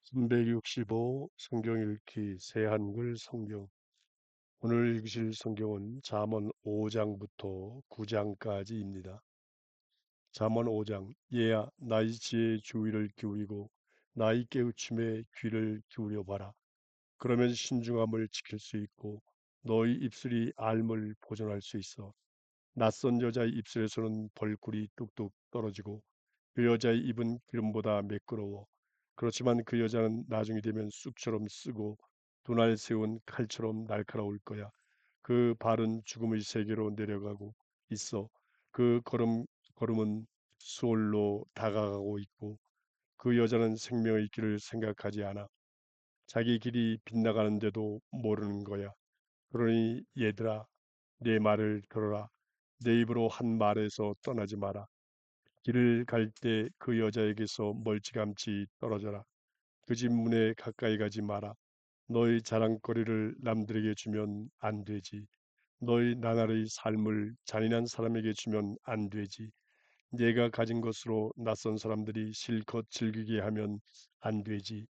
365 성경 읽기 새한글 성경. 오늘 읽으실 성경은 잠언 5장부터 9장까지입니다. 잠언 5장. 얘야 나의 지혜의 주의를 기울이고 나의 깨우침에 귀를 기울여 봐라. 그러면 신중함을 지킬 수 있고 너의 입술이 알을 보존할 수 있어. 낯선 여자의 입술에서는 벌꿀이 뚝뚝 떨어지고 그 여자의 입은 기름보다 매끄러워. 그렇지만 그 여자는 나중이 되면 쑥처럼 쓰고 두날 세운 칼처럼 날카로울 거야. 그 발은 죽음의 세계로 내려가고 있어. 그 걸음은 수월로 다가가고 있고 그 여자는 생명의 길을 생각하지 않아. 자기 길이 빗나가는데도 모르는 거야. 그러니 얘들아, 내 말을 들어라. 내 입으로 한 말에서 떠나지 마라. 길을 갈 때 그 여자에게서 멀찌감치 떨어져라. 그 집 문에 가까이 가지 마라. 너의 자랑거리를 남들에게 주면 안 되지. 너의 나날의 삶을 잔인한 사람에게 주면 안 되지. 네가 가진 것으로 낯선 사람들이 실컷 즐기게 하면 안 되지.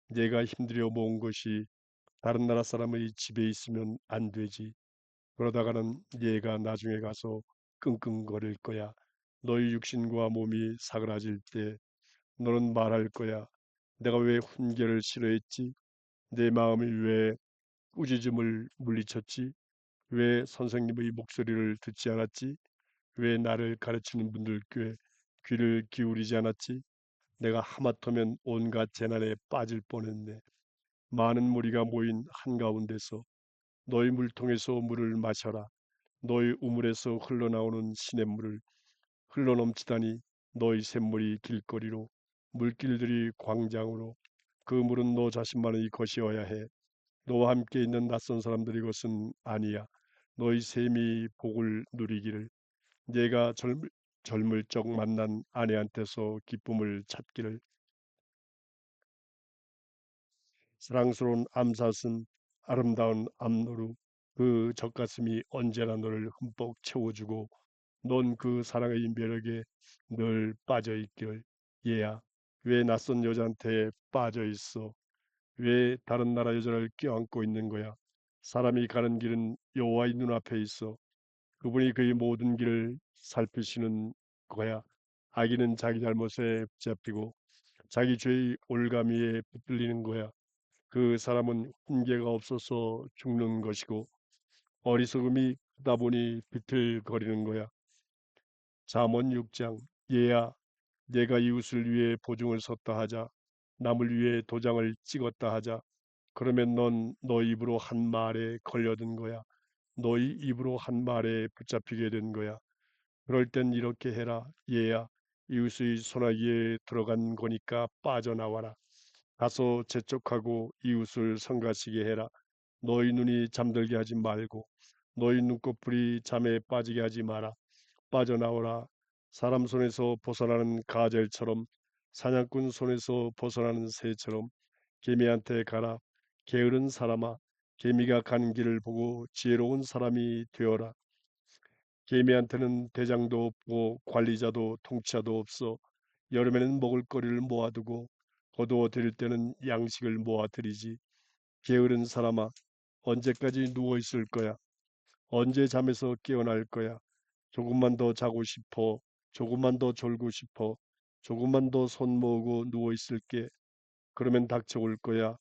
네가 힘들여 모은 것이 다른 나라 사람의 집에 있으면 안 되지. 그러다가는 네가 나중에 가서 끙끙거릴 거야. 너희 육신과 몸이 사그라질 때 너는 말할 거야. 내가 왜 훈계를 싫어했지? 내 마음이 왜 꾸짖음을 물리쳤지? 왜 선생님의 목소리를 듣지 않았지? 왜 나를 가르치는 분들께 귀를 기울이지 않았지? 내가 하마터면 온갖 재난에 빠질 뻔했네. 많은 무리가 모인 한가운데서 너희 물통에서 물을 마셔라. 너희 우물에서 흘러나오는 시냇물을 흘러넘치다니 너희 샘물이 길거리로 물길들이 광장으로 그 물은 너 자신만의 것이어야 해. 너와 함께 있는 낯선 사람들의 것은 아니야. 너희 셈이 복을 누리기를 네가 젊을 적 만난 아내한테서 기쁨을 찾기를 사랑스러운 암사슴 아름다운 암노루 그 젖가슴이 언제나 너를 흠뻑 채워주고 넌 그 사랑의 매력에 늘 빠져 있기를. 얘야 왜 낯선 여자한테 빠져 있어? 왜 다른 나라 여자를 껴안고 있는 거야? 사람이 가는 길은 여호와의 눈앞에 있어. 그분이 그의 모든 길을 살피시는 거야. 아기는 자기 잘못에 붙잡히고 자기 죄의 올가미에 붙들리는 거야. 그 사람은 훈계가 없어서 죽는 것이고 어리석음이 크다 보니 비틀거리는 거야. 잠언 6장. 얘야 내가 이웃을 위해 보증을 섰다 하자. 남을 위해 도장을 찍었다 하자. 그러면 넌 너 입으로 한 말에 걸려든 거야. 너희 입으로 한 말에 붙잡히게 된 거야. 그럴 땐 이렇게 해라. 얘야 이웃의 소나기에 들어간 거니까 빠져나와라. 가서 재촉하고 이웃을 성가시게 해라. 너희 눈이 잠들게 하지 말고 너희 눈꺼풀이 잠에 빠지게 하지 마라. 빠져나오라. 사람 손에서 벗어나는 가젤처럼 사냥꾼 손에서 벗어나는 새처럼 개미한테 가라. 게으른 사람아 개미가 가는 길을 보고 지혜로운 사람이 되어라. 개미한테는 대장도 없고 관리자도 통치자도 없어. 여름에는 먹을거리를 모아두고 거두어 들일 때는 양식을 모아들이지. 게으른 사람아 언제까지 누워 있을 거야? 언제 잠에서 깨어날 거야? 조금만 더 자고 싶어. 조금만 더 졸고 싶어. 조금만 더 손 모으고 누워 있을게. 그러면 닥쳐올 거야.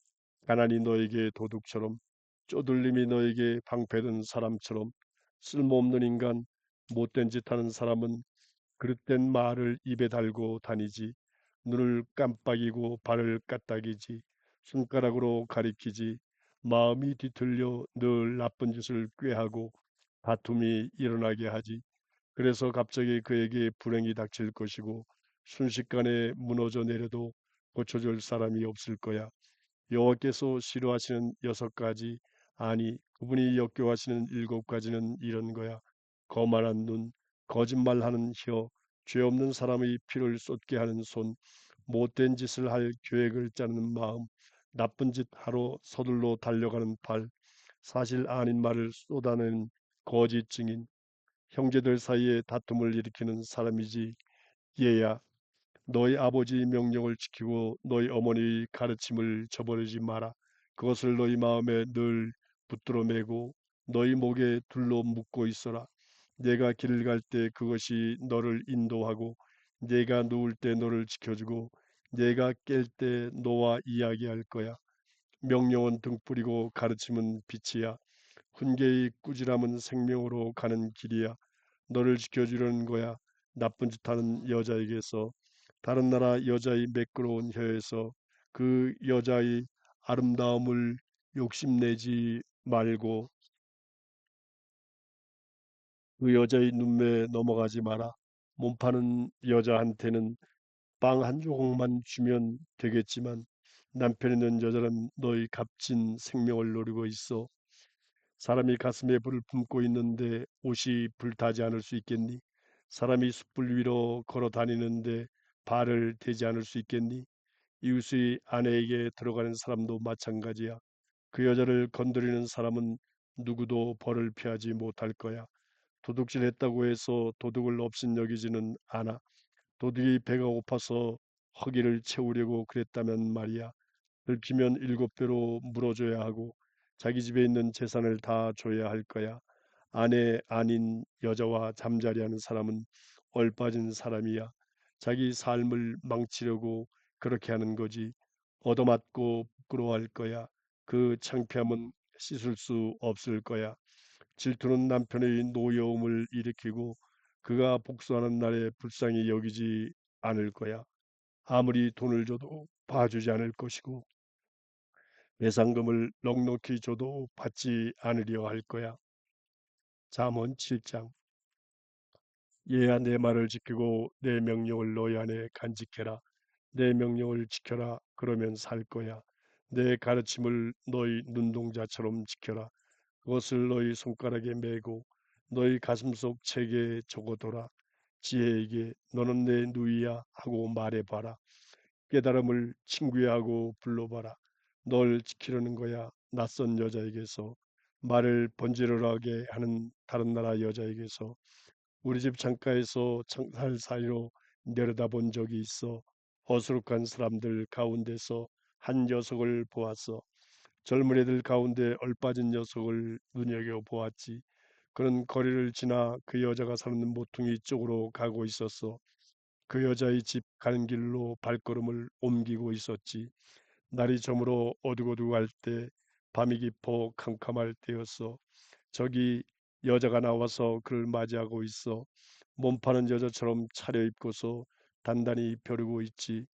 가난이 너에게 도둑처럼 쪼들림이 너에게 방패든 사람처럼 쓸모없는 인간 못된 짓 하는 사람은 그릇된 말을 입에 달고 다니지. 눈을 깜빡이고 발을 까딱이지. 손가락으로 가리키지. 마음이 뒤틀려 늘 나쁜 짓을 꾀하고 다툼이 일어나게 하지. 그래서 갑자기 그에게 불행이 닥칠 것이고 순식간에 무너져 내려도 고쳐줄 사람이 없을 거야. 여호와께서 싫어하시는 6가지 아니 그분이 역겨워하시는 7가지는 이런 거야. 거만한 눈, 거짓말하는 혀, 죄 없는 사람의 피를 쏟게 하는 손, 못된 짓을 할 계획을 짜는 마음, 나쁜 짓 하러 서둘러 달려가는 팔, 사실 아닌 말을 쏟아내는 거짓 증인, 형제들 사이에 다툼을 일으키는 사람이지. 얘야 너희 아버지의 명령을 지키고 너희 어머니의 가르침을 저버리지 마라. 그것을 너희 마음에 늘 붙들어 매고 너희 목에 둘러 묶고 있어라. 내가 길을 갈 때 그것이 너를 인도하고 내가 누울 때 너를 지켜주고 내가 깰 때 너와 이야기할 거야. 명령은 등불이고 가르침은 빛이야. 훈계의 꾸지람은 생명으로 가는 길이야. 너를 지켜주려는 거야. 나쁜 짓 하는 여자에게서, 다른 나라 여자의 매끄러운 혀에서 그 여자의 아름다움을 욕심내지 말고 그 여자의 눈매에 넘어가지 마라. 몸 파는 여자한테는 빵 한 조각만 주면 되겠지만 남편 있는 여자는 너의 값진 생명을 노리고 있어. 사람이 가슴에 불을 품고 있는데 옷이 불타지 않을 수 있겠니? 사람이 숯불 위로 걸어 다니는데 발을 대지 않을 수 있겠니? 이웃의 아내에게 들어가는 사람도 마찬가지야. 그 여자를 건드리는 사람은 누구도 벌을 피하지 못할 거야. 도둑질했다고 해서 도둑을 업신여기지는 않아. 도둑이 배가 고파서 허기를 채우려고 그랬다면 말이야. 들키면 일곱 배로 물어줘야 하고 자기 집에 있는 재산을 다 줘야 할 거야. 아내 아닌 여자와 잠자리하는 사람은 얼빠진 사람이야. 자기 삶을 망치려고 그렇게 하는 거지. 얻어맞고 부끄러워할 거야. 그 창피함은 씻을 수 없을 거야. 질투는 남편의 노여움을 일으키고 그가 복수하는 날에 불쌍히 여기지 않을 거야. 아무리 돈을 줘도 봐주지 않을 것이고 배상금을 넉넉히 줘도 받지 않으려 할 거야. 잠언 7장. 얘야 내 말을 지키고 내 명령을 너희 안에 간직해라. 내 명령을 지켜라. 그러면 살 거야. 내 가르침을 너희 눈동자처럼 지켜라. 그것을 너희 손가락에 메고 너희 가슴속 책에 적어둬라. 지혜에게 너는 내 누이야 하고 말해봐라. 깨달음을 친구야 하고 불러봐라. 널 지키려는 거야. 낯선 여자에게서 말을 번지르르하게 하는 다른 나라 여자에게서 우리 집 창가에서 창살 사이로 내려다본 적이 있어. 어수룩한 사람들 가운데서 한 녀석을 보았어. 젊은 애들 가운데 얼빠진 녀석을 눈여겨보았지. 그는 거리를 지나 그 여자가 사는 모퉁이 쪽으로 가고 있었어. 그 여자의 집 가는 길로 발걸음을 옮기고 있었지. 날이 저물어 어둑어둑할 때 밤이 깊어 캄캄할 때였어. 저기 여자가 나와서 그를 맞이하고 있어. 몸 파는 여자처럼 차려입고서 단단히 벼르고 있지.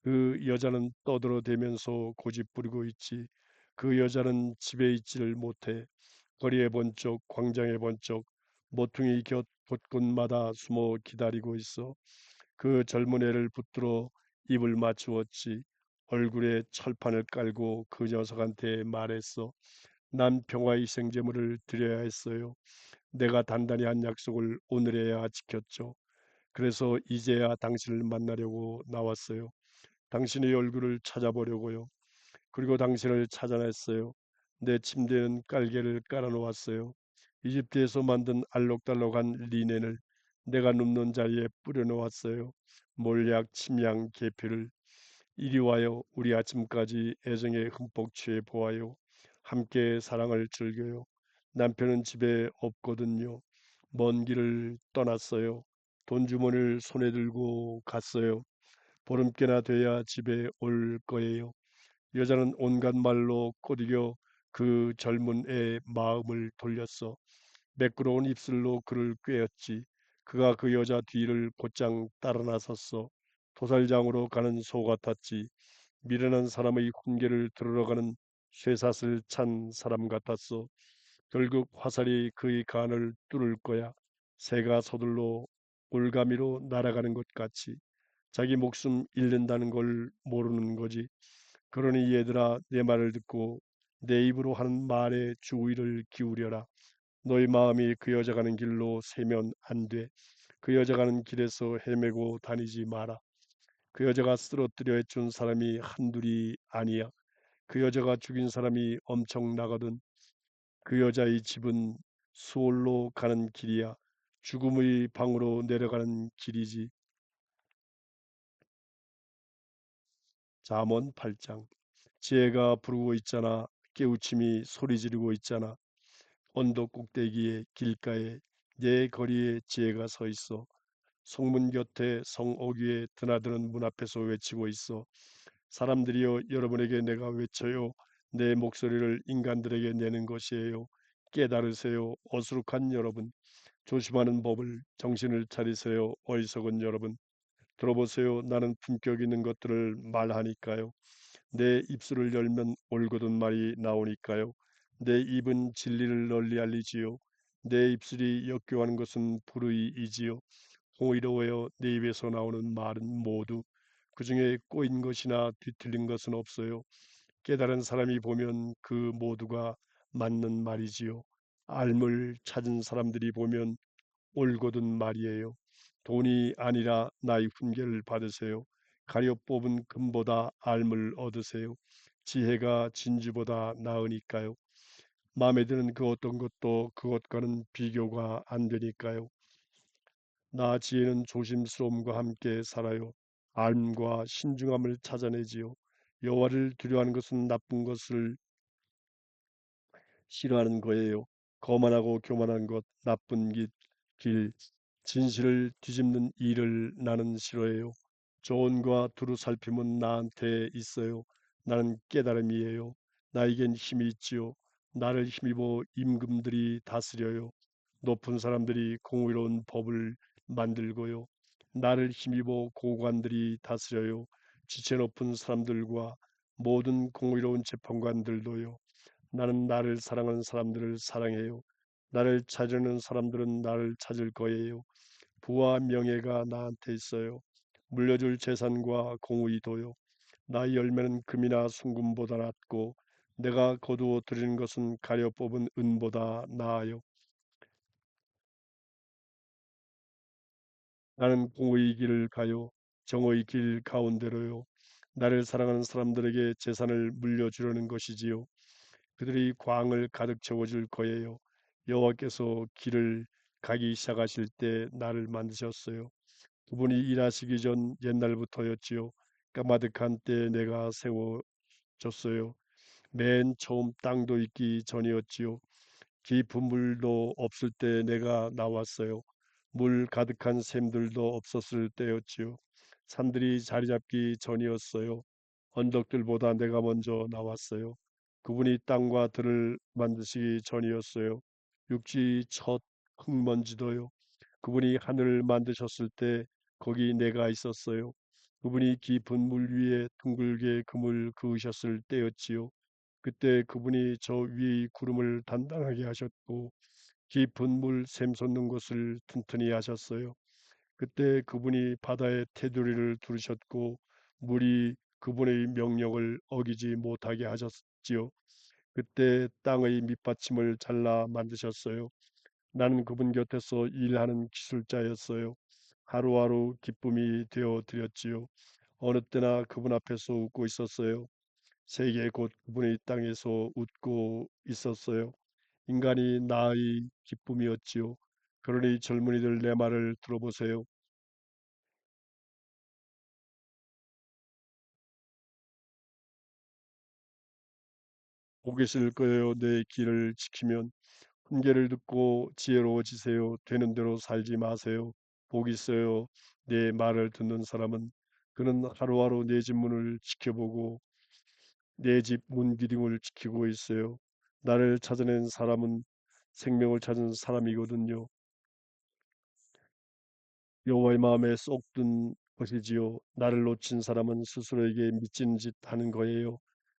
그 여자는 떠들어대면서 고집부리고 있지. 그 여자는 집에 있지를 못해. 거리에 번쩍 광장에 번쩍 모퉁이 곁 곳곳마다 숨어 기다리고 있어. 그 젊은 애를 붙들어 입을 맞추었지. 얼굴에 철판을 깔고 그 녀석한테 말했어. 난 평화의 생제물을 드려야 했어요. 내가 단단히 한 약속을 오늘에야 지켰죠. 그래서 이제야 당신을 만나려고 나왔어요. 당신의 얼굴을 찾아보려고요. 그리고 당신을 찾아냈어요. 내 침대엔 깔개를 깔아놓았어요. 이집트에서 만든 알록달록한 리넨을 내가 눕는 자리에 뿌려놓았어요. 몰약, 침향, 계피를 이리 와요. 우리 아침까지 애정에 흠뻑 취해 보아요. 함께 사랑을 즐겨요. 남편은 집에 없거든요. 먼 길을 떠났어요. 돈 주머니를 손에 들고 갔어요. 보름께나 돼야 집에 올 거예요. 여자는 온갖 말로 꼬드겨 그 젊은 애의 마음을 돌렸어. 매끄러운 입술로 그를 꿰었지. 그가 그 여자 뒤를 곧장 따라 나섰어. 도살장으로 가는 소 같았지. 미련한 사람의 훈계를 들으러 가는 쇠사슬 찬 사람 같았어. 결국 화살이 그의 간을 뚫을 거야. 새가 서둘러 올가미로 날아가는 것 같이. 자기 목숨 잃는다는 걸 모르는 거지. 그러니 얘들아 내 말을 듣고 내 입으로 하는 말에 주의를 기울여라. 너희 마음이 그 여자 가는 길로 새면 안 돼. 그 여자 가는 길에서 헤매고 다니지 마라. 그 여자가 쓰러뜨려 해준 사람이 한둘이 아니야. 그 여자가 죽인 사람이 엄청나거든. 그 여자의 집은 수월로 가는 길이야. 죽음의 방으로 내려가는 길이지. 잠언 8장. 지혜가 부르고 있잖아. 깨우침이 소리 지르고 있잖아. 언덕 꼭대기에 길가에 내 거리에 지혜가 서 있어. 성문 곁에 성어귀에 드나드는 문 앞에서 외치고 있어. 사람들이여, 여러분에게 내가 외쳐요. 내 목소리를 인간들에게 내는 것이에요. 깨달으세요, 어수룩한 여러분. 조심하는 법을, 정신을 차리세요, 어리석은 여러분. 들어보세요. 나는 품격 있는 것들을 말하니까요. 내 입술을 열면 올곧은 말이 나오니까요. 내 입은 진리를 널리 알리지요. 내 입술이 역교하는 것은 불의이지요. 공의로워요. 내 입에서 나오는 말은 모두 그 중에 꼬인 것이나 뒤틀린 것은 없어요. 깨달은 사람이 보면 그 모두가 맞는 말이지요. 알물 찾은 사람들이 보면 올곧은 말이에요. 돈이 아니라 나의 훈계를 받으세요. 가려 뽑은 금보다 알물 얻으세요. 지혜가 진주보다 나으니까요. 마음에 드는 그 어떤 것도 그것과는 비교가 안 되니까요. 나 지혜는 조심스러움과 함께 살아요. 알과 신중함을 찾아내지요. 여호와를 두려워하는 것은 나쁜 것을 싫어하는 거예요. 거만하고 교만한 것, 나쁜 길, 진실을 뒤집는 일을 나는 싫어해요. 조언과 두루 살핌은 나한테 있어요. 나는 깨달음이에요. 나에겐 힘이 있지요. 나를 힘입어 임금들이 다스려요. 높은 사람들이 공의로운 법을 만들고요. 나를 힘입어 고관들이 다스려요. 지체 높은 사람들과 모든 공의로운 재판관들도요. 나는 나를 사랑하는 사람들을 사랑해요. 나를 찾으는 사람들은 나를 찾을 거예요. 부와 명예가 나한테 있어요. 물려줄 재산과 공의도요. 나의 열매는 금이나 순금보다 낫고 내가 거두어 드리는 것은 가려 뽑은 은보다 나아요. 나는 공의의 길을 가요. 정의의 길 가운데로요. 나를 사랑하는 사람들에게 재산을 물려주려는 것이지요. 그들이 광을 가득 채워줄 거예요. 여호와께서 길을 가기 시작하실 때 나를 만드셨어요. 그분이 일하시기 전 옛날부터였지요. 까마득한 때 내가 세워졌어요. 맨 처음 땅도 있기 전이었지요. 깊은 물도 없을 때 내가 나왔어요. 물 가득한 샘들도 없었을 때였지요. 산들이 자리 잡기 전이었어요. 언덕들보다 내가 먼저 나왔어요. 그분이 땅과 들을 만드시기 전이었어요. 육지 첫 흙먼지도요. 그분이 하늘을 만드셨을 때 거기 내가 있었어요. 그분이 깊은 물 위에 둥글게 금을 그으셨을 때였지요. 그때 그분이 저 위의 구름을 단단하게 하셨고 깊은 물 샘솟는 곳을 튼튼히 하셨어요. 그때 그분이 바다의 테두리를 두르셨고 물이 그분의 명령을 어기지 못하게 하셨지요. 그때 땅의 밑받침을 잘라 만드셨어요. 나는 그분 곁에서 일하는 기술자였어요. 하루하루 기쁨이 되어 드렸지요. 어느 때나 그분 앞에서 웃고 있었어요. 세계 곧 그분의 땅에서 웃고 있었어요. 인간이 나의 기쁨이었지요. 그러니 젊은이들 내 말을 들어보세요. 복 계실 거예요. 내 길을 지키면 훈계를 듣고 지혜로워지세요. 되는 대로 살지 마세요. 복 있어요. 내 말을 듣는 사람은 그는 하루하루 내 집 문을 지켜보고 내 집 문 기둥을 지키고 있어요. 나를 찾아낸 사람은 생명을 찾은 사람이거든요. 여호와의 마음에 쏙 든 것이지요. 나를 놓친 사람은 스스로에게 미친 짓 하는 거예요.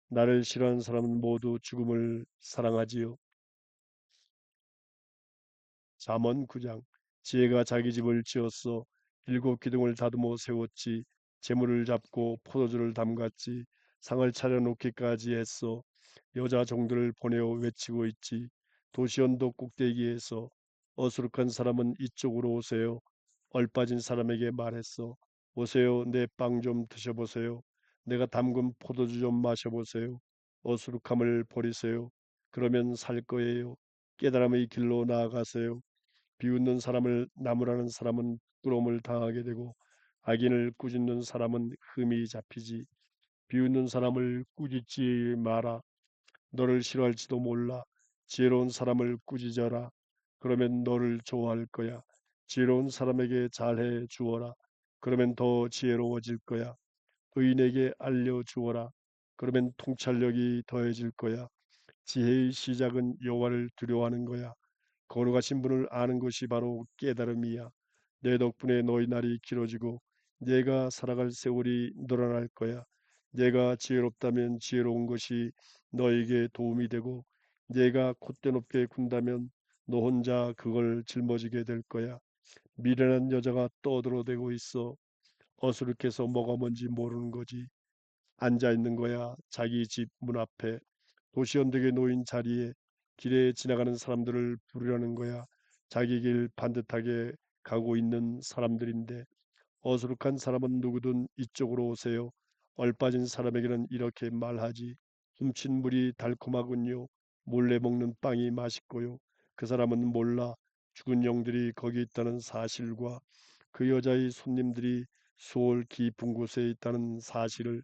나를 싫어하는 사람은 모두 죽음을 사랑하지요. 잠언 9장. 지혜가 자기 집을 지었어. 일곱 기둥을 다듬어 세웠지. 재물을 잡고 포도주를 담갔지. 상을 차려놓기까지 했어. 여자 종들을 보내어 외치고 있지. 도시 언덕 꼭대기에서 어수룩한 사람은 이쪽으로 오세요. 얼빠진 사람에게 말했어. 오세요. 내 빵 좀 드셔보세요. 내가 담근 포도주 좀 마셔보세요. 어수룩함을 버리세요. 그러면 살 거예요. 깨달음의 길로 나아가세요. 비웃는 사람을 나무라는 사람은 부끄러움을 당하게 되고 악인을 꾸짖는 사람은 흠이 잡히지. 비웃는 사람을 꾸짖지 마라. 너를 싫어할지도 몰라. 지혜로운 사람을 꾸짖어라. 그러면 너를 좋아할 거야. 지혜로운 사람에게 잘해 주어라. 그러면 더 지혜로워질 거야. 의인에게 알려 주어라. 그러면 통찰력이 더해질 거야. 지혜의 시작은 여호와를 두려워하는 거야. 거룩하신 분을 아는 것이 바로 깨달음이야. 내 덕분에 너희 날이 길어지고 내가 살아갈 세월이 늘어날 거야. 내가 지혜롭다면 지혜로운 것이 너에게 도움이 되고 내가 콧대 높게 군다면 너 혼자 그걸 짊어지게 될 거야. 미련한 여자가 떠들어대고 있어. 어수룩해서 뭐가 뭔지 모르는 거지. 앉아 있는 거야. 자기 집 문 앞에. 도시 언덕에 놓인 자리에 길에 지나가는 사람들을 부르려는 거야. 자기 길 반듯하게 가고 있는 사람들인데 어수룩한 사람은 누구든 이쪽으로 오세요. 얼빠진 사람에게는 이렇게 말하지. 훔친 물이 달콤하군요. 몰래 먹는 빵이 맛있고요. 그 사람은 몰라. 죽은 영들이 거기 있다는 사실과 그 여자의 손님들이 수월 깊은 곳에 있다는 사실을.